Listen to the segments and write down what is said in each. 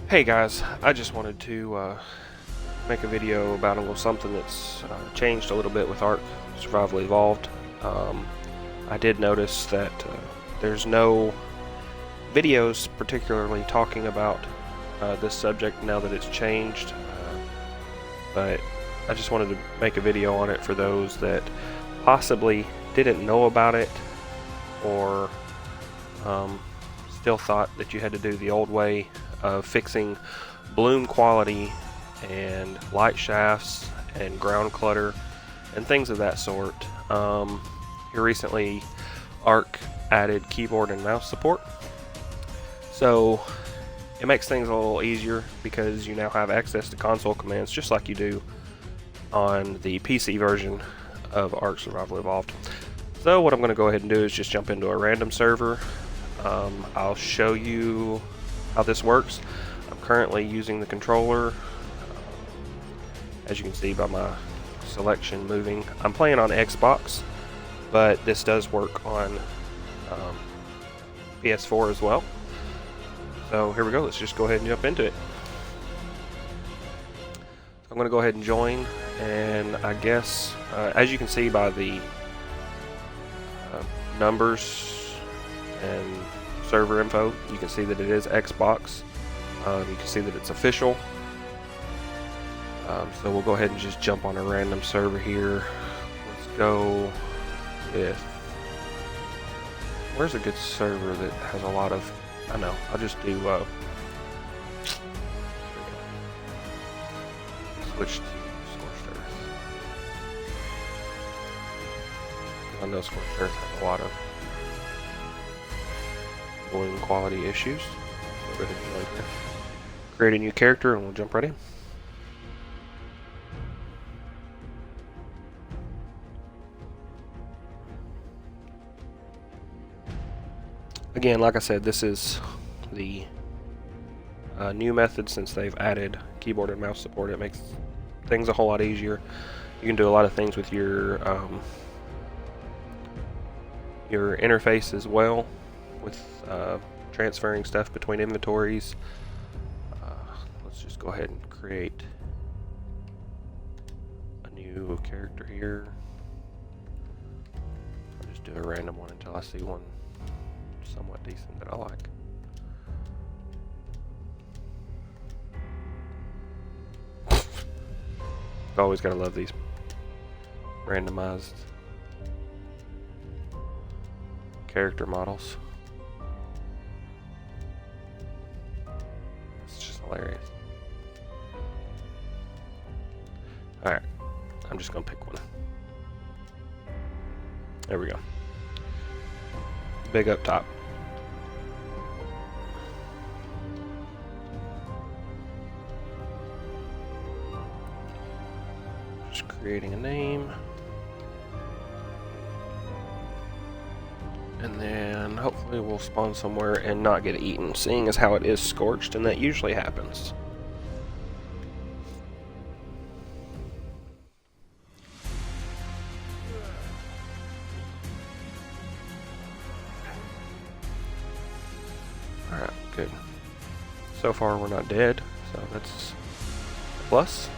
Hey guys, I just wanted to make a video about a little something that's changed a little bit with Ark Survival Evolved. Um, I did notice that there's no videos particularly talking about this subject now that it's changed, but I just wanted to make a video on it for those that possibly didn't know about it or still thought that you had to do the old way of fixing bloom quality and light shafts and ground clutter and things of that sort. Here recently, Ark added keyboard and mouse support, so it makes things a little easier because you now have access to console commands just like you do on the PC version of Ark Survival Evolved. So what I'm going to go ahead and do is just jump into a random server. I'll show you how this works. I'm currently using the controller, as you can see by my selection moving. I'm playing on Xbox, but this does work on PS4 as well. So here we go, let's just go ahead and jump into it. I'm going to go ahead and join, and I guess as you can see by the numbers and server info, you can see that it is Xbox. You can see that it's official. So we'll go ahead and just jump on a random server here. Let's go with, where's a good server that has a lot of, I know, I'll just do switch to Scorched Earth. I know Scorched Earth has a lot of bloom quality issues. Go ahead and join here. Create a new character and we'll jump right in. Again, like I said, this is the new method since they've added keyboard and mouse support. It makes things a whole lot easier. You can do a lot of things with your interface as well, with transferring stuff between inventories. Let's just go ahead and create a new character here. I'll just do a random one until I see one somewhat decent that I like. Always gotta love these randomized character models. It's just hilarious. Alright, I'm just gonna pick one. There we go. Big up top. Just creating a name. And then hopefully we'll spawn somewhere and not get eaten, seeing as how it is scorched, and that usually happens. Alright, good. So far we're not dead, so that's a plus.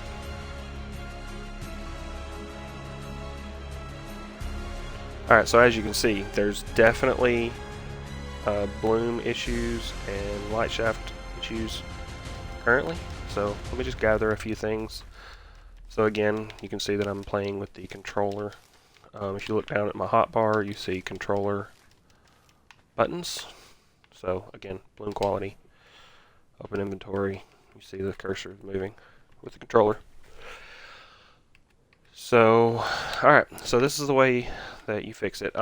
Alright, so as you can see, there's definitely bloom issues and light shaft issues currently. So let me just gather a few things. So again, you can see that I'm playing with the controller. If you look down at my hotbar, you see controller buttons. So again, bloom quality, open inventory, you see the cursor moving with the controller. So, alright, so this is the way that you fix it.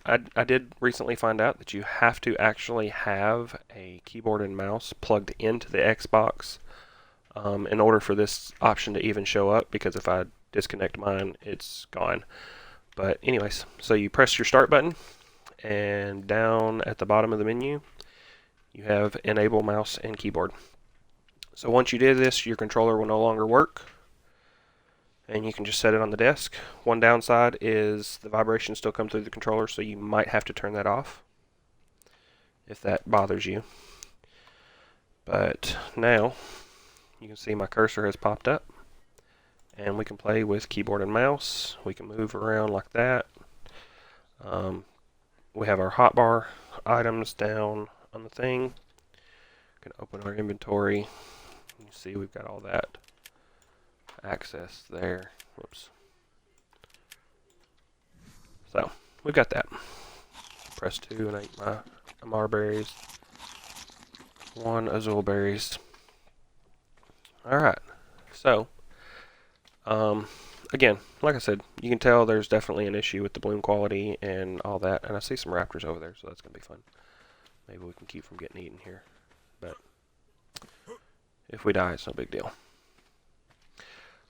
I did recently find out that you have to actually have a keyboard and mouse plugged into the Xbox in order for this option to even show up, because if I disconnect mine, it's gone. But anyways, so you press your start button, and down at the bottom of the menu, you have enable mouse and keyboard. So once you did this, your controller will no longer work, and you can just set it on the desk. One downside is the vibrations still come through the controller, so you might have to turn that off if that bothers you. But now you can see my cursor has popped up, and we can play with keyboard and mouse. We can move around like that. We have our hotbar items down on the thing. We can open our inventory. You see we've got all that access there. Whoops. So we've got that. Press 2 and I ate my Amar berries. 1 azul berries. Alright, so again, like I said, you can tell there's definitely an issue with the bloom quality and all that, and I see some raptors over there, so that's going to be fun. Maybe we can keep from getting eaten here, but if we die, it's no big deal.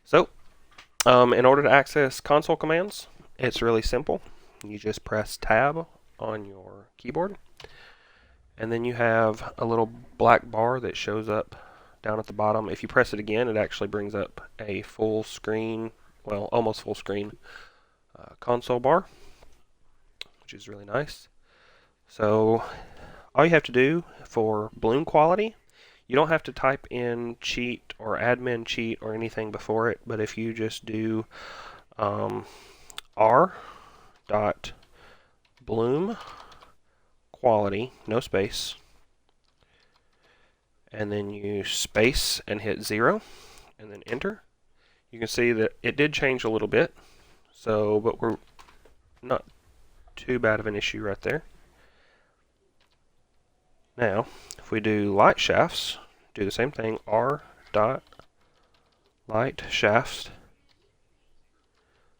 So, in order to access console commands, it's really simple. You just press tab on your keyboard, and then you have a little black bar that shows up down at the bottom. If you press it again, it actually brings up a full screen, well, almost full screen console bar, which is really nice. So all you have to do for bloom quality, you don't have to type in cheat or admin cheat or anything before it, but if you just do r.bloom quality, no space, and then you space and hit 0 and then enter, you can see that it did change a little bit, but we're not too bad of an issue right there. Now if we do Lightshafts, do the same thing, r.lightshafts,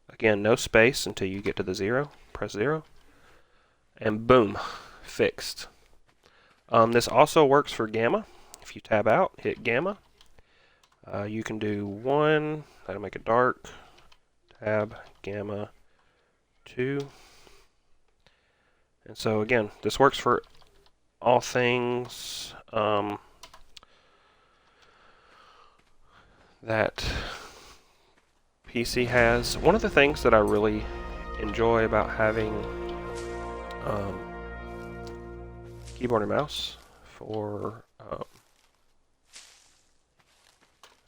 again no space until you get to the 0, press 0, and boom, fixed. This also works for gamma. If you tab out, hit gamma, you can do 1, that'll make it dark, tab, gamma, 2, and so again, this works for all things that PC has. One of the things that I really enjoy about having keyboard and mouse for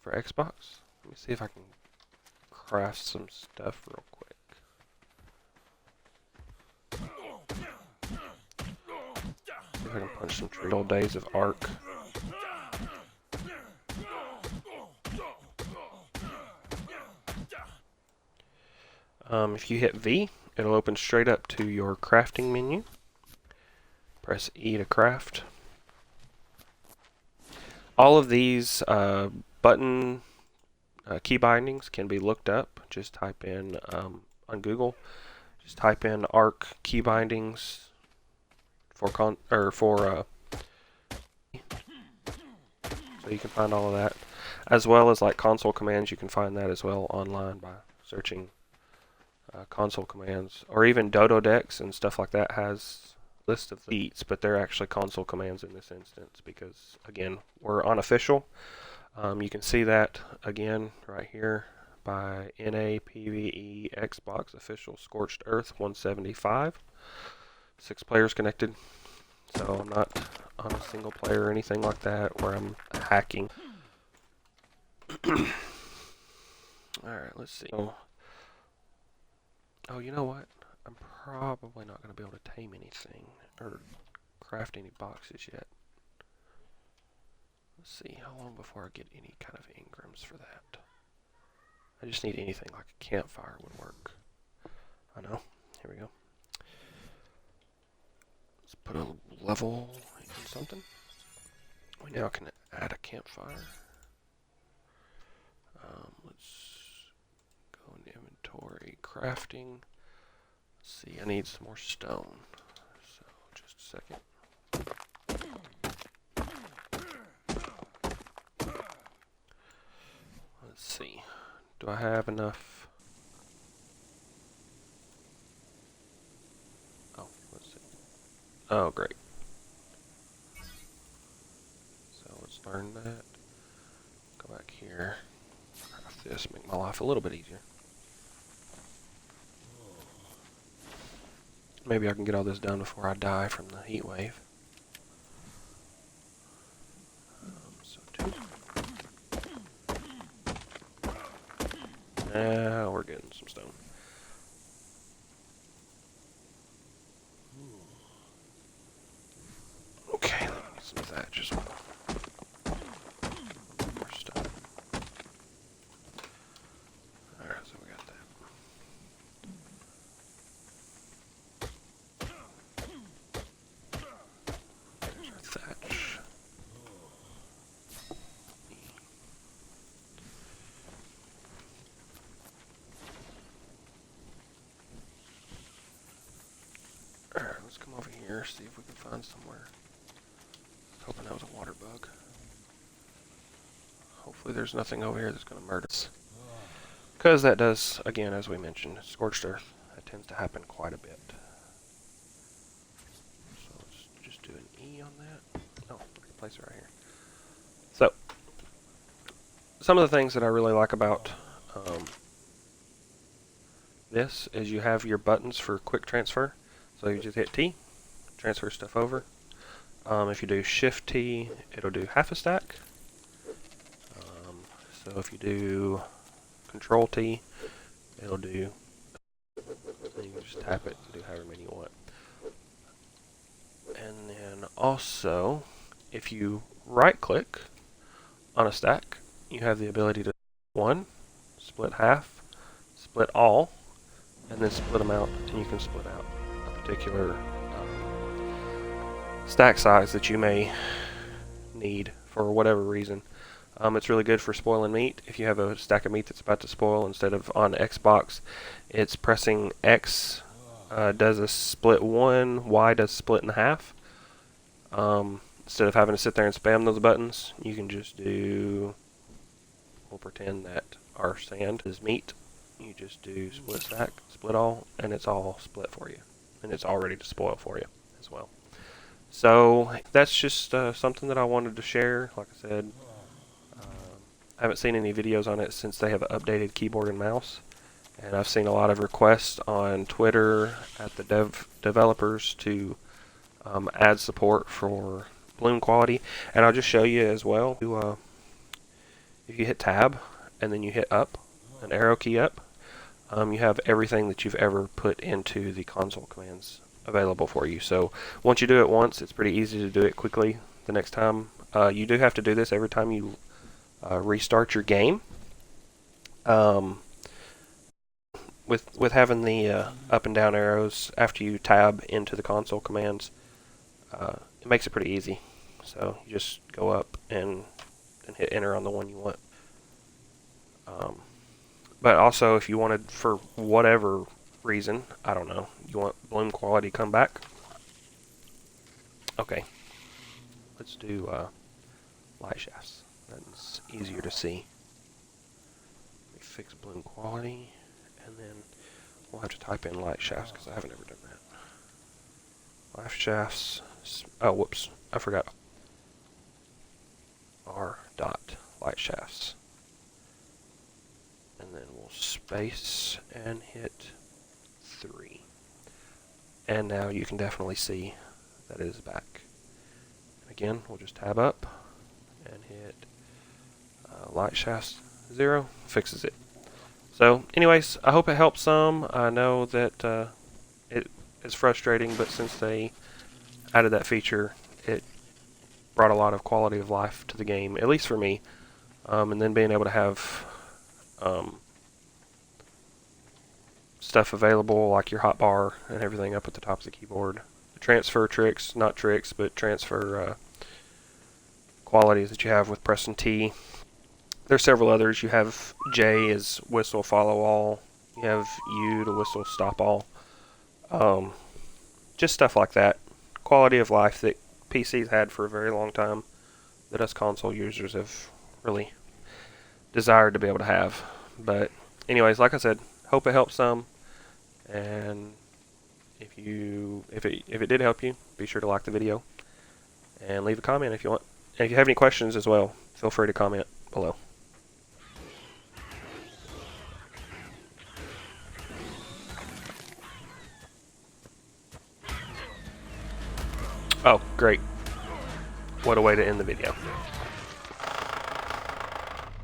Xbox. Let me see if I can craft some stuff real quick. See if I can punch some trees. Old days of Arc. If you hit V, it'll open straight up to your crafting menu. Press E to craft. All of these button key bindings can be looked up. Just type in on Google. Just type in Arc key bindings so you can find all of that, as well as like console commands. You can find that as well online by searching console commands, or even Dodo decks and stuff like that has a list of beats, but they're actually console commands in this instance because again we're unofficial. You can see that again right here by NAPVE Xbox official Scorched Earth 175. 6 players connected, so I'm not on a single player or anything like that where I'm hacking. Alright, let's see. Oh, you know what? I'm probably not going to be able to tame anything or craft any boxes yet. Let's see, how long before I get any kind of engrams for that? I just need anything like a campfire would work. I know. Here we go. Let's put a level in something. We now can add a campfire. Let's go into inventory, crafting. Let's see, I need some more stone. So, just a second. Let's see. Do I have enough? Oh, let's see. Oh, great. So let's learn that. Go back here. Craft this, make my life a little bit easier. Maybe I can get all this done before I die from the heat wave. Now we're getting some stone. Okay, let me get some thatch as well. More stuff. Alright, so we got that. There's our thatch. Alright, let's come over here, see if we can find somewhere. I was hoping that was a water bug. Hopefully there's nothing over here that's going to murder us. Because that does, again, as we mentioned, scorched earth. That tends to happen quite a bit. So let's just do an E on that. Oh, I can place it right here. So, some of the things that I really like about this is you have your buttons for quick transfer. So you just hit T, transfer stuff over. If you do Shift T, it'll do half a stack. So if you do Control T, it'll do, then you can just tap it and do however many you want. And then also, if you right click on a stack, you have the ability to one, split half, split all, and then split them out, and you can split out a particular stack size that you may need for whatever reason. It's really good for spoiling meat. If you have a stack of meat that's about to spoil, instead of on Xbox, it's pressing X does a split one, Y does split in half. Instead of having to sit there and spam those buttons, you can just do, we'll pretend that our sand is meat. You just do split stack, split all, and it's all split for you. And it's all ready to spoil for you as well. So that's just something that I wanted to share. Like I said, I haven't seen any videos on it since they have updated keyboard and mouse. And I've seen a lot of requests on Twitter at the developers to add support for bloom quality. And I'll just show you as well. If you hit tab and then you hit up, an arrow key up, you have everything that you've ever put into the console commands available for you. So once you do it once, it's pretty easy to do it quickly the next time. You do have to do this every time you restart your game. With having the up and down arrows after you tab into the console commands, it makes it pretty easy. So you just go up and hit enter on the one you want. But also, if you wanted, for whatever reason, I don't know, you want bloom quality come back. Okay, let's do Lightshafts. That's easier to see. Let me fix bloom quality, and then we'll have to type in Lightshafts because I haven't ever done that. Lightshafts. Oh, whoops, I forgot. R dot Lightshafts. And then we'll space and hit 3. And now you can definitely see that it is back. And again, we'll just tab up and hit Lightshafts 0, fixes it. So anyways, I hope it helps some. I know that it is frustrating, but since they added that feature, it brought a lot of quality of life to the game, at least for me. And then being able to have stuff available like your hotbar and everything up at the top of the keyboard. Transfer tricks, not tricks, but transfer qualities that you have with pressing T. There's several others. You have J is whistle follow all. You have U to whistle stop all. Just stuff like that. Quality of life that PCs had for a very long time that us console users have really desired to be able to have. But anyways, like I said, hope it helps some. And if it did help you, be sure to like the video and leave a comment if you want. And if you have any questions as well, feel free to comment below. Oh, great. What a way to end the video.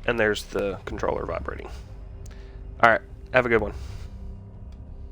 And there's the controller vibrating. All right, have a good one.